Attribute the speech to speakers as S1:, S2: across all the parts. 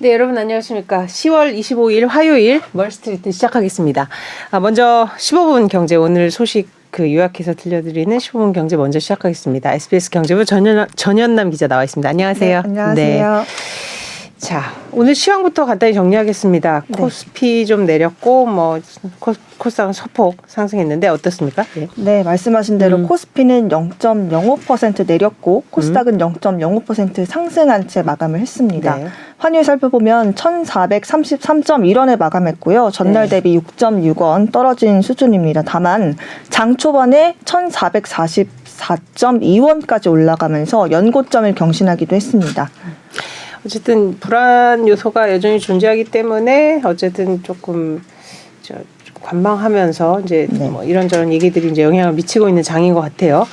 S1: 네, 여러분 안녕하십니까. 10월 25일 화요일 월스트리트 시작하겠습니다. 먼저 15분 경제 오늘 소식 요약해서 들려드리는 15분 경제 먼저 시작하겠습니다. SBS 경제부 전현남 기자 나와 있습니다. 안녕하세요.
S2: 네, 안녕하세요.
S1: 네. 자, 오늘 시황부터 간단히 정리하겠습니다.
S2: 네.
S1: 코스피 좀 내렸고 코스닥은 소폭 상승했는데 어떻습니까? 네,
S2: 네, 말씀하신 대로 코스피는 0.05% 내렸고 코스닥은 0.05% 상승한 채 마감을 했습니다.
S1: 네.
S2: 환율 살펴보면 1,433.1원에 마감했고요. 전날 대비 6.6원 떨어진 수준입니다. 다만 장 초반에 1,444.2원까지 올라가면서 연고점을 경신하기도 했습니다.
S1: 어쨌든 불안 요소가 여전히 존재하기 때문에 어쨌든 조금 관망하면서 이제 뭐 이런저런 얘기들이 이제 영향을 미치고 있는 장인 것 같아요.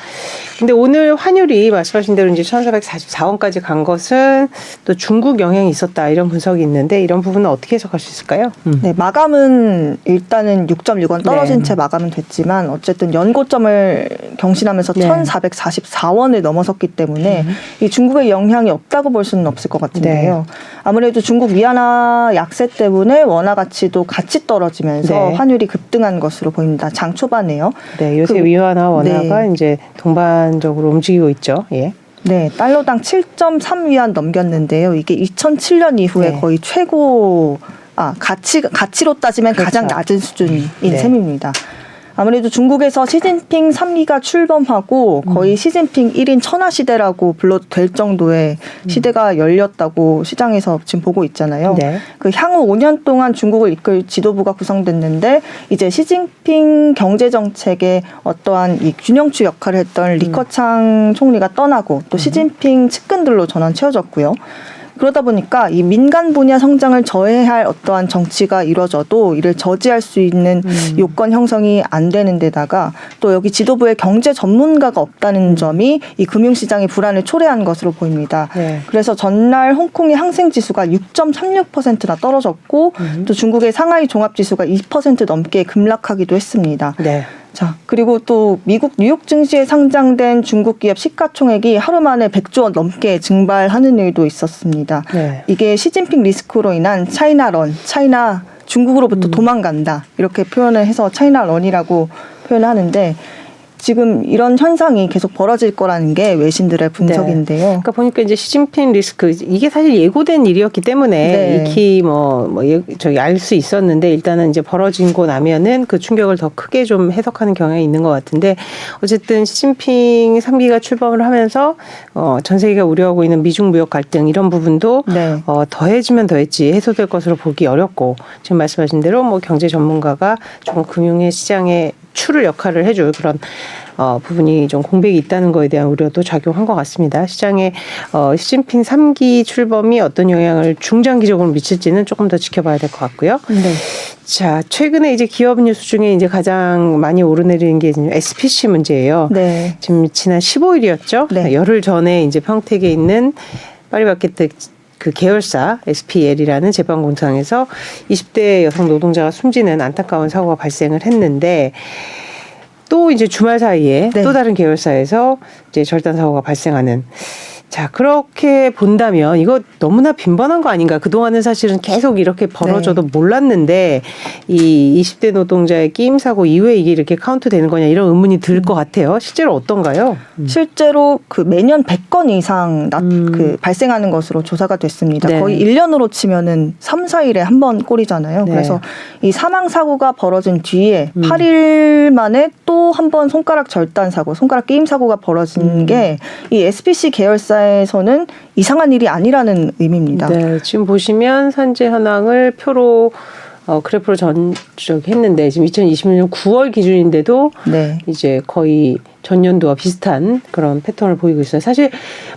S1: 근데 오늘 환율이 말씀하신 대로 이제 1,444원까지 간 것은 또 중국 영향이 있었다 이런 분석이 있는데 이런 부분은 어떻게 해석할 수 있을까요?
S2: 네, 마감은 일단은 6.6원 떨어진 채 마감은 됐지만 어쨌든 연고점을 경신하면서 1,444원을 넘어섰기 때문에 이 중국의 영향이 없다고 볼 수는 없을 것 같은데요. 아무래도 중국 위안화 약세 때문에 원화 가치도 같이 떨어지면서 환율이 급등한 것으로 보입니다. 장 초반에요.
S1: 네, 요새 위안화 원화가 이제 동반적으로 움직이고 있죠. 예.
S2: 네, 달러당 7.3위안 넘겼는데요. 이게 2007년 이후에 거의 최고 가치로 따지면 가장 낮은 수준인 셈입니다. 아무래도 중국에서 시진핑 3기가 출범하고 거의 시진핑 1인 천하시대라고 불러도 될 정도의 시대가 열렸다고 시장에서 지금 보고 있잖아요.
S1: 네.
S2: 그 향후 5년 동안 중국을 이끌 지도부가 구성됐는데 이제 시진핑 경제정책에 어떠한 이 균형추 역할을 했던 리커창 총리가 떠나고 또 시진핑 측근들로 전원 채워졌고요. 그러다 보니까 이 민간 분야 성장을 저해할 어떠한 정치가 이루어져도 이를 저지할 수 있는 요건 형성이 안 되는 데다가 또 여기 지도부에 경제 전문가가 없다는 점이 이 금융시장의 불안을 초래한 것으로 보입니다. 그래서 전날 홍콩의 항생지수가 6.36%나 떨어졌고 또 중국의 상하이 종합지수가 2% 넘게 급락하기도 했습니다. 자, 그리고 또 미국 뉴욕 증시에 상장된 중국 기업 시가총액이 하루 만에 100조 원 넘게 증발하는 일도 있었습니다. 이게 시진핑 리스크로 인한 중국으로부터 도망간다 이렇게 표현을 해서 차이나런이라고 표현을 하는데 지금 이런 현상이 계속 벌어질 거라는 게 외신들의 분석인데요.
S1: 그러니까 보니까 이제 시진핑 리스크 이게 사실 예고된 일이었기 때문에 익히 알 수 있었는데 일단은 이제 벌어지고 나면은 그 충격을 더 크게 좀 해석하는 경향이 있는 것 같은데 어쨌든 시진핑 3기가 출범을 하면서 전 세계가 우려하고 있는 미중 무역 갈등 이런 부분도 더해지면 더했지 해소될 것으로 보기 어렵고 지금 말씀하신 대로 뭐 경제 전문가가 좀 금융의 시장에 추를 역할을 해줄 그런 부분이 좀 공백이 있다는 거에 대한 우려도 작용한 것 같습니다. 시장에 시진핑 3기 출범이 어떤 영향을 중장기적으로 미칠지는 조금 더 지켜봐야 될 것 같고요. 자, 최근에 이제 기업 뉴스 중에 이제 가장 많이 오르내리는 게 SPC 문제예요. 지금 지난 15일이었죠. 열흘 전에 이제 평택에 있는 파리바게뜨 그 계열사 SPL이라는 제빵공장에서 20대 여성 노동자가 숨지는 안타까운 사고가 발생을 했는데 또 이제 주말 사이에 또 다른 계열사에서 이제 절단 사고가 발생하는. 자, 그렇게 본다면 이거 너무나 빈번한 거 아닌가. 그동안은 사실은 계속 이렇게 벌어져도 몰랐는데 이 20대 노동자의 끼임 사고 이후에 이게 이렇게 카운트 되는 거냐 이런 의문이 들 것 같아요. 실제로 어떤가요? 실제로
S2: 그 매년 100건 이상 발생하는 것으로 조사가 됐습니다. 거의 1년으로 치면은 3, 4일에 한 번 꼴이잖아요. 그래서 이 사망 사고가 벌어진 뒤에 8일 만에 또 한 번 손가락 절단 사고, 손가락 끼임 사고가 벌어진 게 이 SPC 계열사에서는 이상한 일이 아니라는 의미입니다.
S1: 지금 보시면 산재 현황을 표로 그래프로 전적했는데 지금 2020년 9월 기준인데도 이제 거의 전년도와 비슷한 그런 패턴을 보이고 있어요. 사실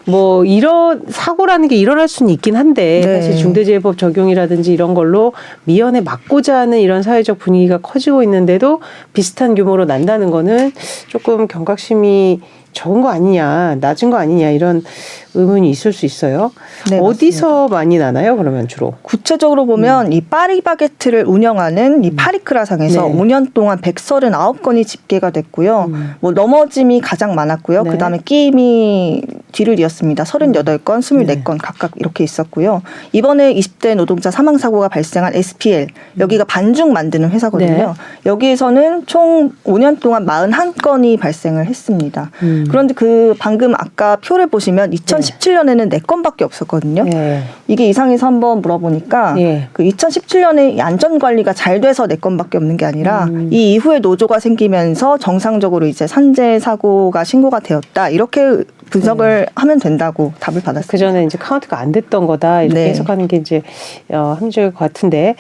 S1: 뭐 이런 사고라는 게 일어날 수는 있긴 한데 사실 중대재해법 적용이라든지 이런 걸로 미연에 막고자 하는 이런 사회적 분위기가 커지고 있는데도 비슷한 규모로 난다는 거는 조금 경각심이 적은 거 아니냐, 낮은 거 아니냐 이런 의문이 있을 수 있어요. 어디서 맞습니다. 많이 나나요? 그러면 주로?
S2: 구체적으로 보면 이 파리바게뜨를 운영하는 이 파리크라상에서 5년 동안 139건이 집계가 됐고요. 뭐 넘어짐이 가장 많았고요. 그다음에 끼임이 뒤를 이었습니다. 38건, 24건 각각 이렇게 있었고요. 이번에 20대 노동자 사망사고가 발생한 SPL, 여기가 반죽 만드는 회사거든요.
S1: 네.
S2: 여기에서는 총 5년 동안 41건이 발생을 했습니다. 그런데 그 방금 아까 표를 보시면 2017년에는 4건밖에 없었거든요.
S1: 네.
S2: 이게 이상해서 한번 물어보니까
S1: 네.
S2: 그 2017년에 안전관리가 잘 돼서 4건밖에 없는 게 아니라 이 이후에 노조가 생기면서 정상적으로 이제 산재 사고가 신고가 되었다. 이렇게 분석을 하면 된다고 답을 받았습니다.
S1: 그 전에 이제 카운트가 안 됐던 거다 이렇게
S2: 네.
S1: 해석하는 게 이제 합리적일 것 같은데,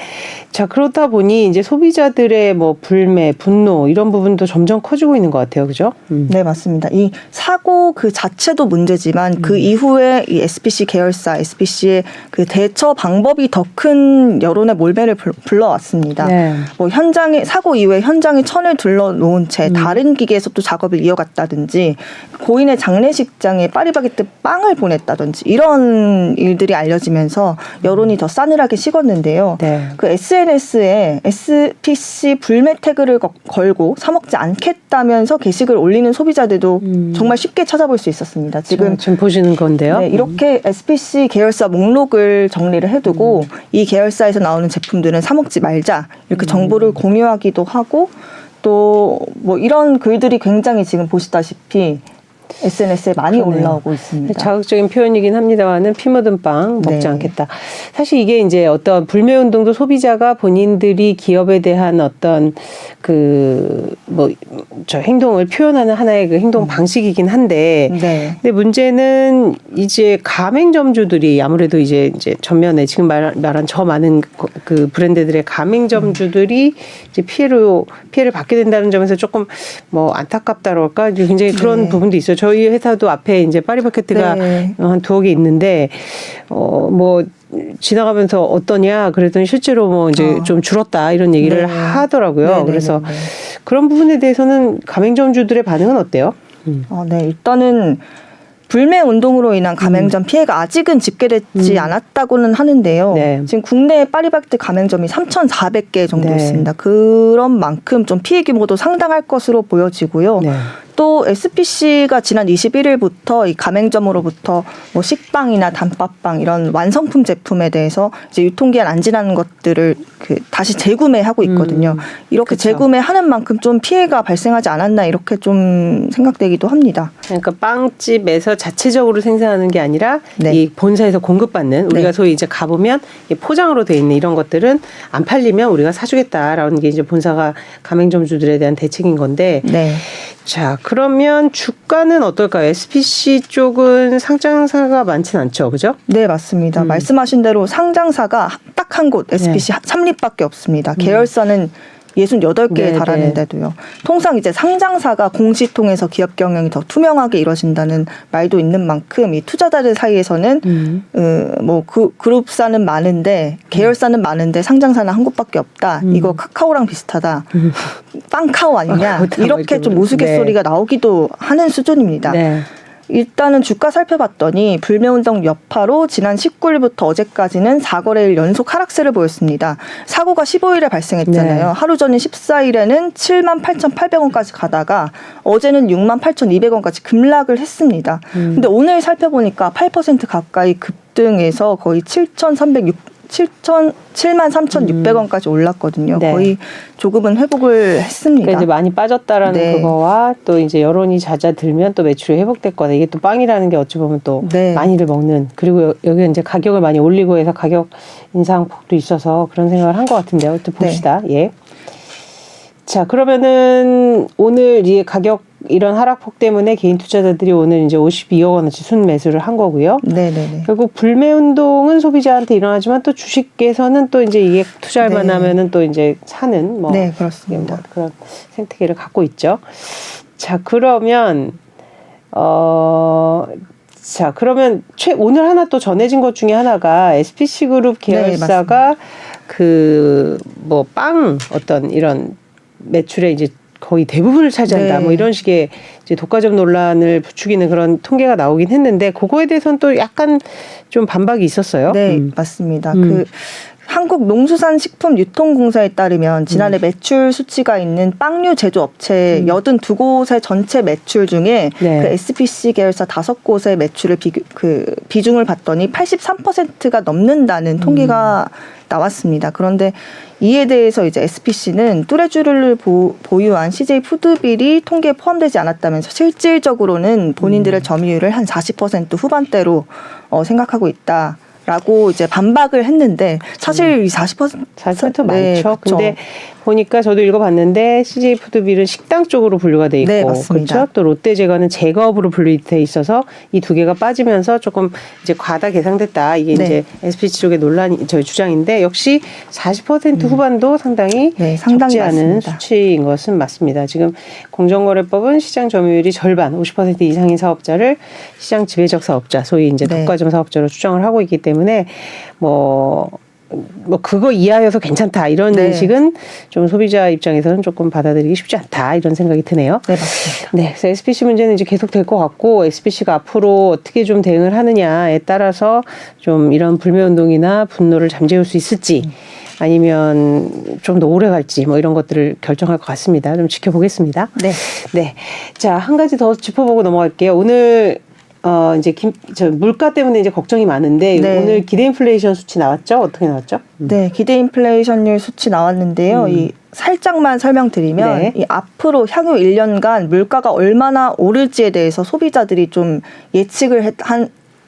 S1: 자 그렇다 보니 이제 소비자들의 뭐 불매, 분노 이런 부분도 점점 커지고 있는 것 같아요, 그죠?
S2: 네, 맞습니다. 이 사고 그 자체도 문제지만 그 이후에 이 SPC 계열사, SPC의 그 대처 방법이 더 큰 여론의 몰매를 불러왔습니다.
S1: 네.
S2: 뭐 현장에 사고 이후에 현장에 천을 둘러놓은 채 다른 기계에서 또 작업을 이어갔다든지 고인의 장례식장에 파리바게뜨 빵을 보냈다든지 이런 일들이 알려지면서 여론이 더 싸늘하게 식었는데요.
S1: 네.
S2: 그 SNS에 SPC 불매 태그를 걸고 사 먹지 않겠다면서 게시글 올리는 소비자들도 정말 쉽게 찾아볼 수 있었습니다. 지금
S1: 보시는 건데요.
S2: 네, 이렇게 SPC 계열사 목록을 정리를 해두고 이 계열사에서 나오는 제품들은 사 먹지 말자 이렇게 정보를 공유하기도 하고 또 뭐 이런 글들이 굉장히 지금 보시다시피 SNS에 많이
S1: 그러네요.
S2: 올라오고 있습니다.
S1: 자극적인 표현이긴 합니다만은 피 묻은 빵 먹지
S2: 네.
S1: 않겠다. 사실 이게 이제 어떤 불매 운동도 소비자가 본인들이 기업에 대한 어떤 저 행동을 표현하는 하나의 그 행동 방식이긴 한데,
S2: 네.
S1: 근데 문제는 이제 가맹점주들이 아무래도 이제 전면에 지금 말한 저 많은 그 브랜드들의 가맹점주들이 이제 피해를 받게 된다는 점에서 조금 뭐 안타깝다 그럴까 굉장히 그런
S2: 네.
S1: 부분도 있어요. 저희 회사도 앞에 이제 파리바게뜨가
S2: 네.
S1: 한 2개 있는데 뭐 지나가면서 어떠냐 그랬더니 실제로 뭐 이제 좀 줄었다 이런 얘기를
S2: 네.
S1: 하더라고요.
S2: 네, 네,
S1: 그래서
S2: 네, 네.
S1: 그런 부분에 대해서는 가맹점주들의 반응은 어때요?
S2: 네, 일단은 불매 운동으로 인한 가맹점 피해가 아직은 집계되지 않았다고는 하는데요.
S1: 네.
S2: 지금 국내 파리바게뜨 가맹점이 3,400개 정도
S1: 네.
S2: 있습니다. 그런 만큼 좀 피해 규모도 상당할 것으로 보여지고요.
S1: 네.
S2: 또 SPC가 지난 21일부터 이 가맹점으로부터 뭐 식빵이나 단팥빵 이런 완성품 제품에 대해서 이제 유통기한 안 지난 것들을 다시 재구매하고 있거든요. 이렇게
S1: 그쵸.
S2: 재구매하는 만큼 좀 피해가 발생하지 않았나 이렇게 좀 생각되기도 합니다.
S1: 그러니까 빵집에서 자체적으로 생산하는 게 아니라
S2: 네.
S1: 이 본사에서 공급받는 우리가
S2: 네.
S1: 소위 이제 가보면 포장으로 돼 있는 이런 것들은 안 팔리면 우리가 사주겠다라는 게 이제 본사가 가맹점주들에 대한 대책인 건데,
S2: 네.
S1: 자 그러면 주가는 어떨까요? SPC 쪽은 상장사가 많진 않죠, 그죠?
S2: 네, 맞습니다. 말씀하신 대로 상장사가 딱 한 곳 SPC 삼립밖에 없습니다. 계열사는 68개에
S1: 네,
S2: 달하는데도요. 통상 이제 상장사가 공시통해서 기업 경영이 더 투명하게 이루어진다는 말도 있는 만큼 이 투자자들 사이에서는 그룹사는 많은데 계열사는 많은데 상장사는 한 곳밖에 없다. 이거 카카오랑 비슷하다. 빵카오 아니냐. 이렇게 좀 우스갯소리가 나오기도 하는 수준입니다.
S1: 네.
S2: 일단은 주가 살펴봤더니 불매운동 여파로 지난 19일부터 어제까지는 4거래일 연속 하락세를 보였습니다. 사고가 15일에 발생했잖아요.
S1: 네.
S2: 하루 전인 14일에는 78,800원까지 가다가 어제는 68,200원까지 급락을 했습니다. 근데 오늘 살펴보니까 8% 가까이 급등해서 거의 73,600원까지 올랐거든요.
S1: 네.
S2: 거의 조금은 회복을 했습니다.
S1: 그러니까 이제 많이 빠졌다라는
S2: 네.
S1: 그거와 또 이제 여론이 잦아들면 또 매출이 회복됐거나, 이게 또 빵이라는 게 어찌 보면 또
S2: 네.
S1: 많이들 먹는, 그리고 여기 이제 가격을 많이 올리고 해서 가격 인상폭도 있어서 그런 생각을 한 것 같은데요. 또 봅시다. 예. 자, 그러면은 오늘 이 가격 이런 하락폭 때문에 개인 투자자들이 오늘 이제 52억 원어치 순매수를 한 거고요.
S2: 네네네.
S1: 결국 불매 운동은 소비자한테 일어나지만 또 주식에서는 또 이제 이게 투자할
S2: 네.
S1: 만하면은 또 이제 사는 뭐,
S2: 네, 그렇습니다.
S1: 뭐 그런 생태계를 갖고 있죠. 자, 그러면 오늘 하나 또 전해진 것 중에 하나가 SPC 그룹 계열사가 빵 어떤 이런 매출의 이제 거의 대부분을 차지한다.
S2: 네.
S1: 뭐 이런 식의 이제 독과점 논란을 부추기는 그런 통계가 나오긴 했는데, 그거에 대해서는 또 약간 좀 반박이 있었어요.
S2: 네, 맞습니다. 한국농수산식품유통공사에 따르면 지난해 매출 수치가 있는 빵류 제조업체 82곳의 전체 매출 중에
S1: 네.
S2: 그 SPC 계열사 5곳의 매출을 비중을 봤더니 83%가 넘는다는 통계가 나왔습니다. 그런데 이에 대해서 이제 SPC는 뚜레쥬를 보유한 CJ 푸드빌이 통계에 포함되지 않았다면서 실질적으로는 본인들의 점유율을 한 40% 후반대로 생각하고 있다. 라고 이제 반박을 했는데 사실 이 40%
S1: 많죠.
S2: 그렇죠.
S1: 근데 보니까 저도 읽어봤는데 CJ 푸드빌은 식당 쪽으로 분류가 돼 있고,
S2: 네, 맞습니다.
S1: 그렇죠. 또 롯데제과는 제과업으로 분류돼 있어서 이 두 개가 빠지면서 조금 이제 과다 계상됐다. 이게
S2: 네.
S1: 이제 SPC 쪽의 논란이 저희 주장인데 역시 40% 후반도 상당히
S2: 상당히
S1: 적지 않은
S2: 맞습니다.
S1: 수치인 것은 맞습니다. 지금 공정거래법은 시장 점유율이 절반 50% 이상인 사업자를 시장 지배적 사업자, 소위 이제 독과점 사업자로 추정을 하고 있기 때문에 뭐 그거 이하여서 괜찮다 이런 인식은 좀 소비자 입장에서는 조금 받아들이기 쉽지 않다 이런 생각이 드네요.
S2: 네, 맞습니다.
S1: 네, 그래서 SPC 문제는 이제 계속 될 것 같고 SPC가 앞으로 어떻게 좀 대응을 하느냐에 따라서 좀 이런 불매운동이나 분노를 잠재울 수 있을지 아니면 좀 더 오래 갈지 뭐 이런 것들을 결정할 것 같습니다. 좀 지켜보겠습니다.
S2: 네.
S1: 네, 자, 한 가지 더 짚어보고 넘어갈게요. 오늘 이제 물가 때문에 이제 걱정이 많은데
S2: 네.
S1: 오늘 기대 인플레이션 수치 나왔죠? 어떻게 나왔죠?
S2: 네, 기대 인플레이션율 수치 나왔는데요. 이 살짝만 설명드리면
S1: 네.
S2: 이 앞으로 향후 1년간 물가가 얼마나 오를지에 대해서 소비자들이 좀 예측을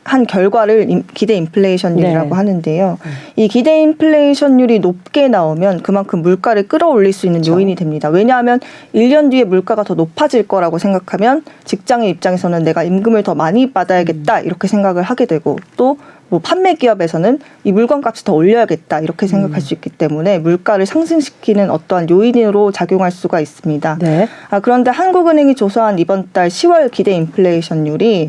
S2: 한 결과를 기대 인플레이션율이라고
S1: 네.
S2: 하는데요. 이 기대 인플레이션율이 높게 나오면 그만큼 물가를 끌어올릴 수 있는 요인이 됩니다. 왜냐하면 1년 뒤에 물가가 더 높아질 거라고 생각하면 직장의 입장에서는 내가 임금을 더 많이 받아야겠다 이렇게 생각을 하게 되고 또 뭐 판매 기업에서는 이 물건값을 더 올려야겠다 이렇게 생각할 수 있기 때문에 물가를 상승시키는 어떠한 요인으로 작용할 수가 있습니다.
S1: 네.
S2: 그런데 한국은행이 조사한 이번 달 10월 기대 인플레이션율이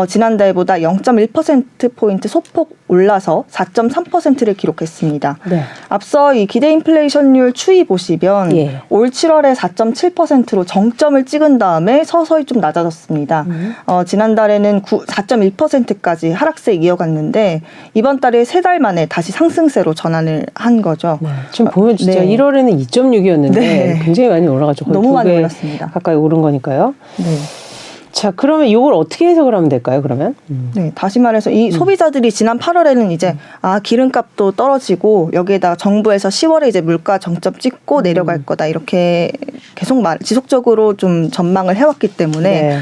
S2: 지난달보다 0.1%포인트 소폭 올라서 4.3%를 기록했습니다.
S1: 네.
S2: 앞서 이 기대 인플레이션율 추이 보시면
S1: 예.
S2: 올 7월에 4.7%로 정점을 찍은 다음에 서서히 좀 낮아졌습니다. 지난달에는 4.1%까지 하락세 이어갔는데 이번 달에 3달 만에 다시 상승세로 전환을 한 거죠.
S1: 네. 지금 보면 진짜
S2: 네.
S1: 1월에는 2.6이었는데
S2: 네.
S1: 굉장히 많이 올라가죠. 거의
S2: 너무 많이
S1: 2배
S2: 올랐습니다.
S1: 가까이 오른 거니까요.
S2: 네.
S1: 자, 그러면 이걸 어떻게 해석을 하면 될까요? 그러면?
S2: 네, 다시 말해서 이 소비자들이 지난 8월에는 이제 기름값도 떨어지고 여기에다가 정부에서 10월에 이제 물가 정점 찍고 내려갈 거다 이렇게 계속 지속적으로 좀 전망을 해왔기 때문에
S1: 네.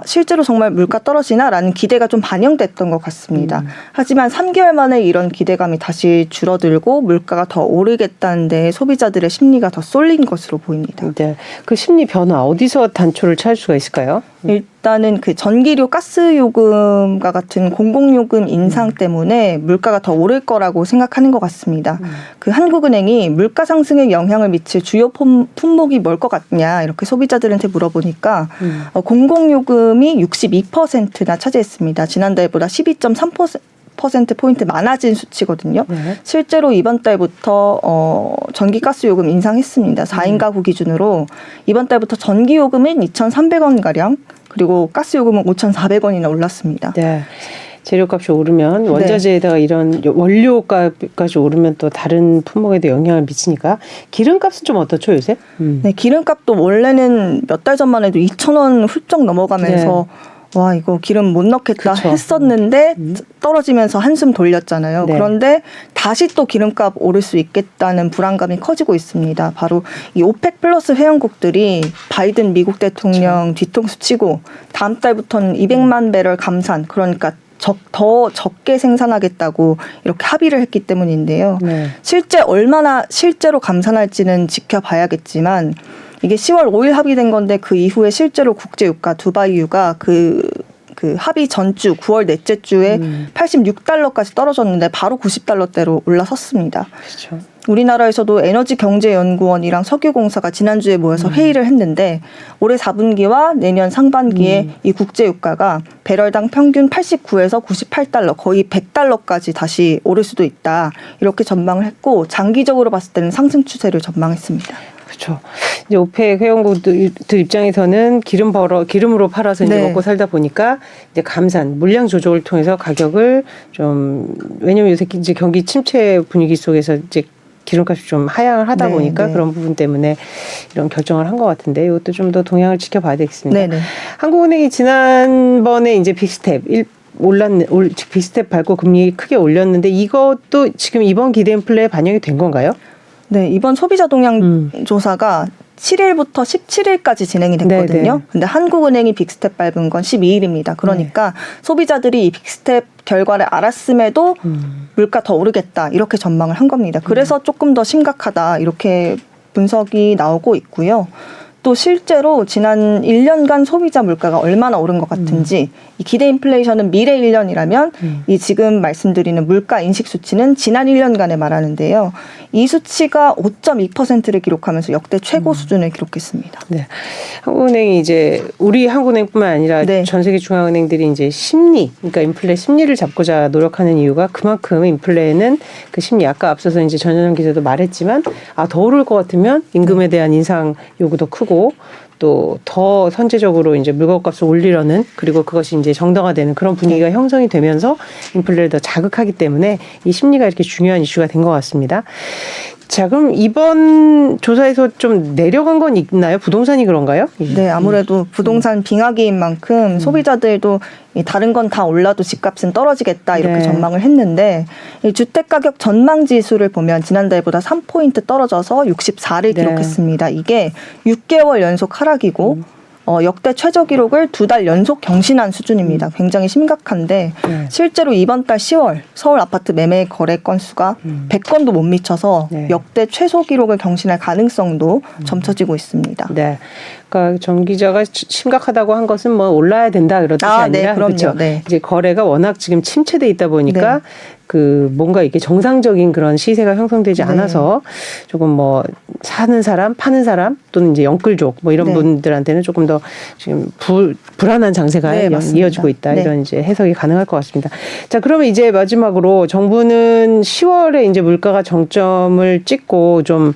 S2: 실제로 정말 물가 떨어지나라는 기대가 좀 반영됐던 것 같습니다. 하지만 3개월 만에 이런 기대감이 다시 줄어들고 물가가 더 오르겠다는 데 소비자들의 심리가 더 쏠린 것으로 보입니다.
S1: 네. 그 심리 변화 어디서 단초를 찾을 수가 있을까요?
S2: 일단은 그 전기료, 가스요금과 같은 공공요금 인상 때문에 물가가 더 오를 거라고 생각하는 것 같습니다. 그 한국은행이 물가 상승에 영향을 미칠 주요 품목이 뭘 것 같냐 이렇게 소비자들한테 물어보니까 공공요금이 62%나 차지했습니다. 지난달보다 12.3%포인트 많아진 수치거든요.
S1: 네.
S2: 실제로 이번 달부터 전기가스 요금 인상했습니다. 4인 가구 기준으로 이번 달부터 전기요금은 2,300원가량 그리고 가스요금은 5,400원이나 올랐습니다.
S1: 네. 재료값이 오르면 원자재에다가 이런 원료값까지 오르면 또 다른 품목에도 영향을 미치니까 기름값은 좀 어떻죠 요새?
S2: 네, 기름값도 원래는 몇 달 전만 해도 2,000원 훌쩍 넘어가면서 와 이거 기름 못 넣겠다
S1: 그쵸.
S2: 했었는데 떨어지면서 한숨 돌렸잖아요.
S1: 네.
S2: 그런데 다시 또 기름값 오를 수 있겠다는 불안감이 커지고 있습니다. 바로 이 오펙 플러스 회원국들이 바이든 미국 대통령 뒤통수 치고 다음 달부터는 200만 배럴 감산 그러니까 더 적게 생산하겠다고 이렇게 합의를 했기 때문인데요.
S1: 네.
S2: 얼마나 실제로 감산할지는 지켜봐야겠지만 이게 10월 5일 합의된 건데 그 이후에 실제로 국제유가 두바이유가 그 합의 전주 9월 넷째 주에 86달러까지 떨어졌는데 바로 90달러대로 올라섰습니다.
S1: 그렇죠.
S2: 우리나라에서도 에너지경제연구원이랑 석유공사가 지난주에 모여서 회의를 했는데 올해 4분기와 내년 상반기에 이 국제유가가 배럴당 평균 89에서 98달러 거의 100달러까지 다시 오를 수도 있다. 이렇게 전망을 했고 장기적으로 봤을 때는 상승 추세를 전망했습니다.
S1: 그렇죠. 이제 오펙 회원국들 입장에서는 기름으로 팔아서 이제
S2: 네.
S1: 먹고 살다 보니까 이제 감산, 물량 조정을 통해서 가격을 좀, 왜냐면 요새 이제 경기 침체 분위기 속에서 이제 기름값이 좀 하향을 하다
S2: 네,
S1: 보니까
S2: 네.
S1: 그런 부분 때문에 이런 결정을 한 것 같은데 이것도 좀 더 동향을 지켜봐야 되겠습니다.
S2: 네네.
S1: 한국은행이 지난번에 이제 빅스텝 빅스텝 밟고 금리 크게 올렸는데 이것도 지금 이번 기대 인플레에 반영이 된 건가요?
S2: 네, 이번 소비자 동향 조사가 7일부터 17일까지 진행이 됐거든요.
S1: 네네.
S2: 근데 한국은행이 빅스텝 밟은 건 12일입니다. 그러니까 소비자들이 이 빅스텝 결과를 알았음에도 물가 더 오르겠다 이렇게 전망을 한 겁니다. 그래서 조금 더 심각하다 이렇게 분석이 나오고 있고요. 또 실제로 지난 1년간 소비자 물가가 얼마나 오른 것 같은지 이 기대 인플레이션은 미래 1년이라면 이 지금 말씀드리는 물가 인식 수치는 지난 1년간에 말하는데요. 이 수치가 5.2%를 기록하면서 역대 최고 수준을 기록했습니다.
S1: 네. 한국은행이 이제 우리 한국은행뿐만 아니라
S2: 네.
S1: 전 세계 중앙은행들이 이제 심리, 그러니까 인플레 심리를 잡고자 노력하는 이유가 그만큼 인플레는 그 심리 아까 앞서서 이제 전현영 기자도 말했지만 더 오를 것 같으면 임금에 대한 인상 요구도 크고 또 더 선제적으로 이제 물건값을 올리려는 그리고 그것이 이제 정당화되는 그런 분위기가 형성이 되면서 인플레를 더 자극하기 때문에 이 심리가 이렇게 중요한 이슈가 된 것 같습니다. 자, 그럼 이번 조사에서 좀 내려간 건 있나요? 부동산이 그런가요?
S2: 네, 아무래도 부동산 빙하기인 만큼 소비자들도 이 다른 건 다 올라도 집값은 떨어지겠다 이렇게
S1: 네.
S2: 전망을 했는데 이 주택가격 전망 지수를 보면 지난달보다 3포인트 떨어져서 64를
S1: 네.
S2: 기록했습니다. 이게 6개월 연속 하락이고 역대 최저 기록을 2달 연속 경신한 수준입니다. 굉장히 심각한데
S1: 네.
S2: 실제로 이번 달 10월 서울 아파트 매매 거래 건수가 100건도 못 미쳐서
S1: 네.
S2: 역대 최소 기록을 경신할 가능성도 점쳐지고 있습니다.
S1: 네. 그러니까 정 기자가 심각하다고 한 것은 뭐 올라야 된다 그런 뜻이 아니라
S2: 네, 그럼요.
S1: 그렇죠.
S2: 네.
S1: 이제 거래가 워낙 지금 침체돼 있다 보니까
S2: 네.
S1: 그 뭔가 이렇게 정상적인 그런 시세가 형성되지
S2: 네.
S1: 않아서 조금 뭐 사는 사람, 파는 사람 또는 이제 영끌족 뭐 이런
S2: 네.
S1: 분들한테는 조금 더 지금 불안한 장세가
S2: 네, 맞습니다.
S1: 이어지고 있다
S2: 네.
S1: 이런 이제 해석이 가능할 것 같습니다. 자, 그러면 이제 마지막으로 정부는 10월에 이제 물가가 정점을 찍고 좀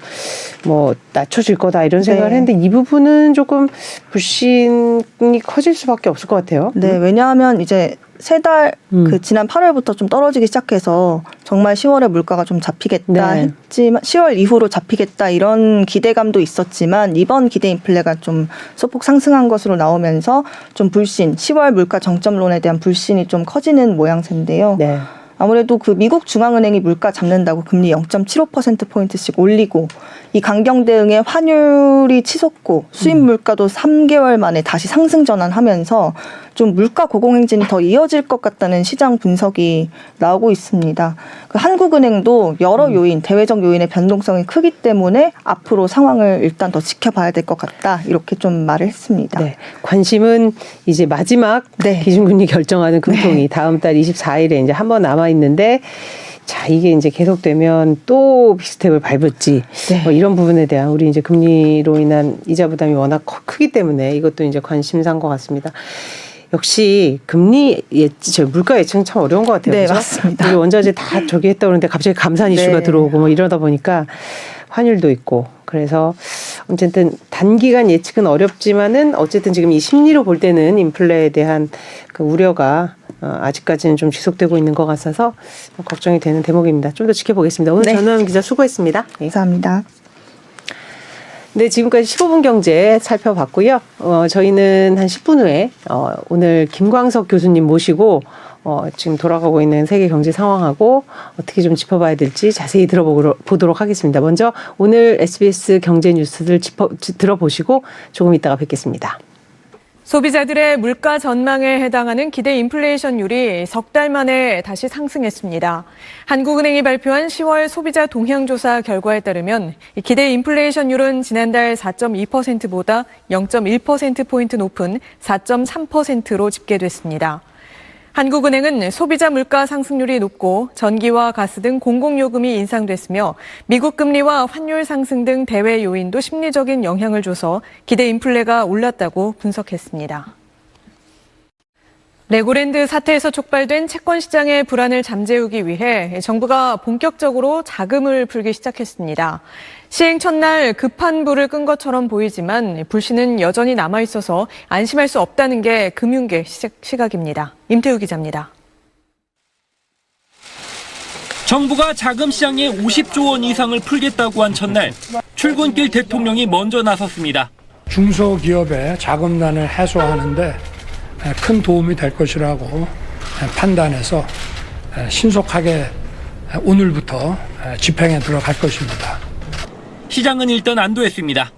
S1: 뭐 낮춰질 거다 이런 생각을
S2: 네.
S1: 했는데 이 부분은 조금 불신이 커질 수밖에 없을 것 같아요.
S2: 네, 왜냐하면 이제 세 달 그 지난 8월부터 좀 떨어지기 시작해서 정말 10월에 물가가 좀 잡히겠다
S1: 네.
S2: 했지만 10월 이후로 잡히겠다 이런 기대감도 있었지만 이번 기대 인플레가 좀 소폭 상승한 것으로 나오면서 좀 불신, 10월 물가 정점론에 대한 불신이 좀 커지는 모양새인데요.
S1: 네.
S2: 아무래도 그 미국 중앙은행이 물가 잡는다고 금리 0.75%포인트씩 올리고 이 강경 대응에 환율이 치솟고 수입 물가도 3개월 만에 다시 상승 전환하면서 좀 물가 고공행진이 더 이어질 것 같다는 시장 분석이 나오고 있습니다. 그 한국은행도 여러 요인, 대외적 요인의 변동성이 크기 때문에 앞으로 상황을 일단 더 지켜봐야 될 것 같다. 이렇게 좀 말을 했습니다.
S1: 네. 관심은 이제 마지막
S2: 네.
S1: 기준금리 결정하는 금통이 다음 달 24일에 이제 한 번 남아 있는데 자, 이게 이제 계속되면 또 빅스텝을 밟을지
S2: 네.
S1: 뭐 이런 부분에 대한 우리 이제 금리로 인한 이자 부담이 워낙 크기 때문에 이것도 이제 관심사인 것 같습니다. 역시 금리 물가 예측은 참 어려운 것 같아요.
S2: 네,
S1: 그죠?
S2: 맞습니다.
S1: 우리 원자재 다 저기 했다 그러는데 갑자기 감산 이슈가
S2: 네.
S1: 들어오고 뭐 이러다 보니까 환율도 있고 그래서 어쨌든 단기간 예측은 어렵지만은 어쨌든 지금 이 심리로 볼 때는 인플레에 대한 그 우려가 아직까지는 좀 지속되고 있는 것 같아서 걱정이 되는 대목입니다. 좀 더 지켜보겠습니다. 오늘
S2: 네.
S1: 전우영 기자 수고했습니다. 네.
S2: 감사합니다.
S1: 네, 지금까지 15분 경제 살펴봤고요. 저희는 한 10분 후에 오늘 김광석 교수님 모시고 지금 돌아가고 있는 세계 경제 상황하고 어떻게 좀 짚어봐야 될지 자세히 들어보도록 하겠습니다. 먼저 오늘 SBS 경제 뉴스들 들어보시고 조금 이따가 뵙겠습니다.
S3: 소비자들의 물가 전망에 해당하는 기대 인플레이션율이 석 달 만에 다시 상승했습니다. 한국은행이 발표한 10월 소비자 동향조사 결과에 따르면 기대 인플레이션율은 지난달 4.2%보다 0.1%포인트 높은 4.3%로 집계됐습니다. 한국은행은 소비자 물가 상승률이 높고 전기와 가스 등 공공요금이 인상됐으며 미국 금리와 환율 상승 등 대외 요인도 심리적인 영향을 줘서 기대 인플레가 올랐다고 분석했습니다. 레고랜드 사태에서 촉발된 채권 시장의 불안을 잠재우기 위해 정부가 본격적으로 자금을 풀기 시작했습니다. 시행 첫날 급한 불을 끈 것처럼 보이지만 불씨는 여전히 남아있어서 안심할 수 없다는 게 금융계 시각입니다. 임태우 기자입니다.
S4: 정부가 자금 시장에 50조 원 이상을 풀겠다고 한 첫날 출근길 대통령이 먼저 나섰습니다.
S5: 중소기업의 자금난을 해소하는데 큰 도움이 될 것이라고 판단해서 신속하게 오늘부터 집행에 들어갈 것입니다.
S4: 시장은 일단 안도했습니다.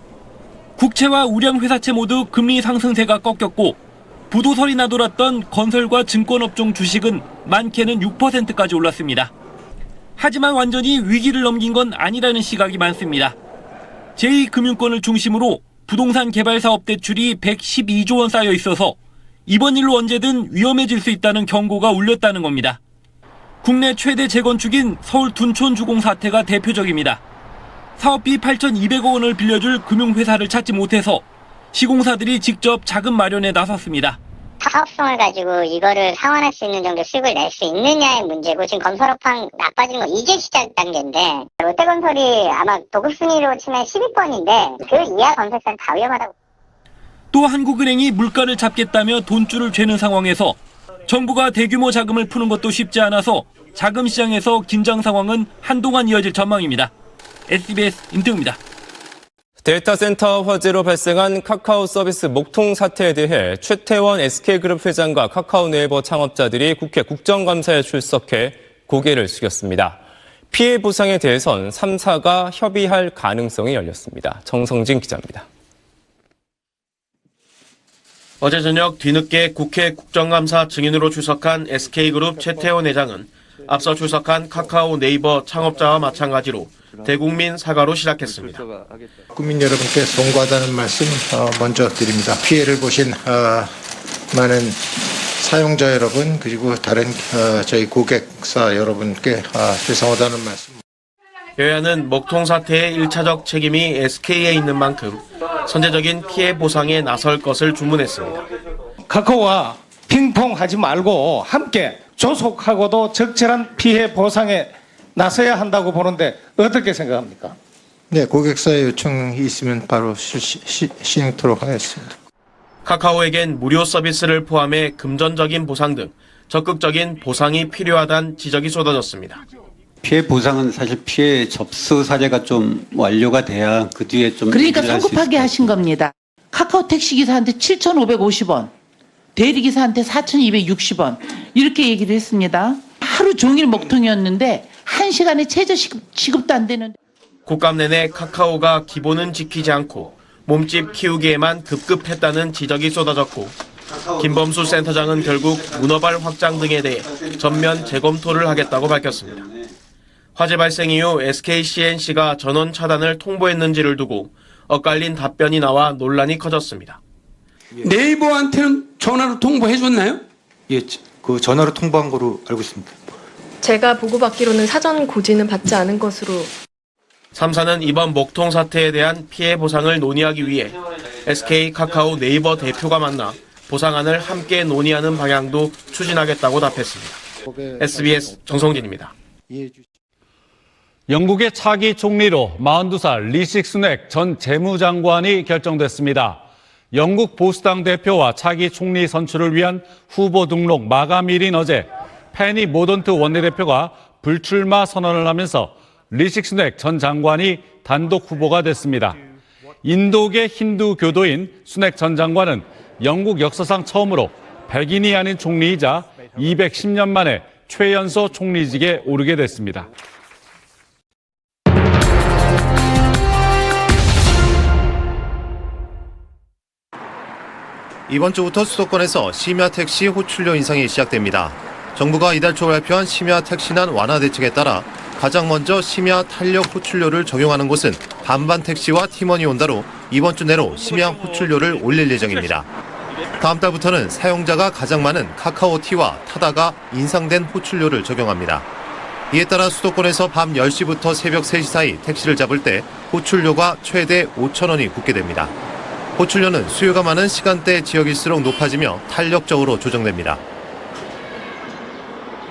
S4: 국채와 우량회사채 모두 금리 상승세가 꺾였고 부도설이 나돌았던 건설과 증권업종 주식은 많게는 6%까지 올랐습니다. 하지만 완전히 위기를 넘긴 건 아니라는 시각이 많습니다. 제2금융권을 중심으로 부동산 개발 사업 대출이 112조 원 쌓여 있어서 이번 일로 언제든 위험해질 수 있다는 경고가 울렸다는 겁니다. 국내 최대 재건축인 서울 둔촌 주공 사태가 대표적입니다. 사업비 8,200억 원을 빌려줄 금융회사를 찾지 못해서 시공사들이 직접 자금 마련에 나섰습니다.
S6: 사업성을 가지고 이거를 상환할 수 있는 정도 수익을 낼 수 있느냐의 문제고, 지금 건설업황 나빠진 거 이제 시작 단계인데, 롯데건설이 아마 도급순위로 치면 10위권인데 그 이하 건설사는 다 위험하다고.
S4: 또 한국은행이 물가를 잡겠다며 돈줄을 죄는 상황에서 정부가 대규모 자금을 푸는 것도 쉽지 않아서 자금 시장에서 긴장 상황은 한동안 이어질 전망입니다. SBS 임태우입니다.
S7: 데이터 센터 화재로 발생한 카카오 서비스 목통 사태에 대해 최태원 SK그룹 회장과 카카오 네이버 창업자들이 국회 국정감사에 출석해 고개를 숙였습니다. 피해 보상에 대해선 3사가 협의할 가능성이 열렸습니다. 정성진 기자입니다.
S8: 어제 저녁 뒤늦게 국회 국정감사 증인으로 출석한 SK그룹 최태원 회장은 앞서 출석한 카카오 네이버 창업자와 마찬가지로 대국민 사과로 시작했습니다.
S9: 국민 여러분께 송구하다는 말씀 먼저 드립니다. 피해를 보신 많은 사용자 여러분 그리고 다른 저희 고객사 여러분께 죄송하다는 말씀.
S8: 여야는 먹통 사태의 1차적 책임이 SK에 있는 만큼 선제적인 피해 보상에 나설 것을 주문했습니다.
S10: 카카오와 핑퐁하지 말고 함께 조속하고도 적절한 피해 보상에 나서야 한다고 보는데 어떻게 생각합니까?
S9: 네, 고객사의 요청이 있으면 바로 시행토록 하겠습니다.
S8: 카카오에겐 무료 서비스를 포함해 금전적인 보상 등 적극적인 보상이 필요하다는 지적이 쏟아졌습니다.
S11: 피해 보상은 사실 피해 접수 사례가 좀 완료가 돼야 그 뒤에 좀
S12: 그러니까 성급하게 하신 겁니다. 카카오 택시기사한테 7,550원, 대리기사한테 4,260원 이렇게 얘기를 했습니다. 하루 종일 먹통이었는데 1시간에 최저 시급도 안 되는데.
S8: 국감 내내 카카오가 기본은 지키지 않고 몸집 키우기에만 급급했다는 지적이 쏟아졌고, 김범수 센터장은 결국 문어발 확장 등에 대해 전면 재검토를 하겠다고 밝혔습니다. 화재 발생 이후 SKCNC가 전원 차단을 통보했는지를 두고 엇갈린 답변이 나와 논란이 커졌습니다.
S13: 네이버한테는 전화로 통보해 줬나요?
S9: 예, 그 전화로 통보한 거로 알고 있습니다.
S14: 제가 보고받기로는 사전 고지는 받지 않은 것으로.
S8: 3사는 이번 먹통 사태에 대한 피해 보상을 논의하기 위해 SK, 카카오, 네이버 대표가 만나 보상안을 함께 논의하는 방향도 추진하겠다고 답했습니다. SBS 정성진입니다.
S15: 영국의 차기 총리로 42살 리시 수넥 전 재무장관이 결정됐습니다. 영국 보수당 대표와 차기 총리 선출을 위한 후보 등록 마감일인 어제 페니 모던트 원내대표가 불출마 선언을 하면서 리시 수넥 전 장관이 단독 후보가 됐습니다. 인도계 힌두 교도인 수넥 전 장관은 영국 역사상 처음으로 백인이 아닌 총리이자 210년 만에 최연소 총리직에 오르게 됐습니다.
S16: 이번 주부터 수도권에서 심야 택시 호출료 인상이 시작됩니다. 정부가 이달 초 발표한 심야 택시난 완화 대책에 따라 가장 먼저 심야 탄력 호출료를 적용하는 곳은 반반 택시와 팀원이 온다로 이번 주 내로 심야 호출료를 올릴 예정입니다. 다음 달부터는 사용자가 가장 많은 카카오티와 타다가 인상된 호출료를 적용합니다. 이에 따라 수도권에서 밤 10시부터 새벽 3시 사이 택시를 잡을 때 호출료가 최대 5,000원이 붙게 됩니다. 호출료는 수요가 많은 시간대 지역일수록 높아지며 탄력적으로 조정됩니다.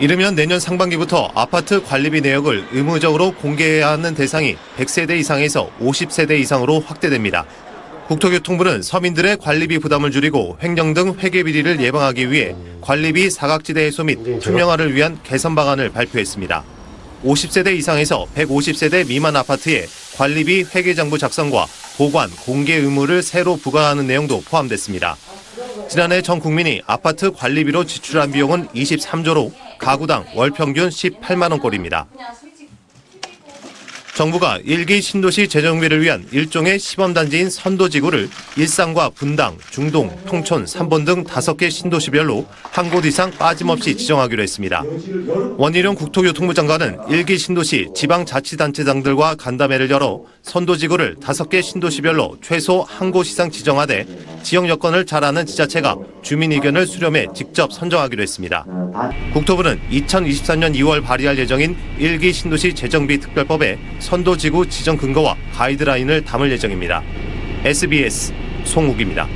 S16: 이르면 내년 상반기부터 아파트 관리비 내역을 의무적으로 공개해야 하는 대상이 100세대 이상에서 50세대 이상으로 확대됩니다. 국토교통부는 서민들의 관리비 부담을 줄이고 횡령 등 회계 비리를 예방하기 위해 관리비 사각지대 해소 및 투명화를 위한 개선 방안을 발표했습니다. 50세대 이상에서 150세대 미만 아파트에 관리비 회계장부 작성과 보관, 공개 의무를 새로 부과하는 내용도 포함됐습니다. 지난해 전 국민이 아파트 관리비로 지출한 비용은 23조로 가구당 월 평균 18만 원꼴입니다. 정부가 1기 신도시 재정비를 위한 일종의 시범단지인 선도지구를 일산과 분당, 중동, 평촌, 삼본 등 5개 신도시별로 한 곳 이상 빠짐없이 지정하기로 했습니다. 원희룡 국토교통부 장관은 1기 신도시 지방자치단체장들과 간담회를 열어 선도지구를 5개 신도시별로 최소 한 곳 이상 지정하되 지역 여건을 잘 아는 지자체가 주민 의견을 수렴해 직접 선정하기로 했습니다. 국토부는 2023년 2월 발의할 예정인 1기 신도시 재정비 특별법에 선도지구 지정 근거와 가이드라인을 담을 예정입니다. SBS 송욱입니다.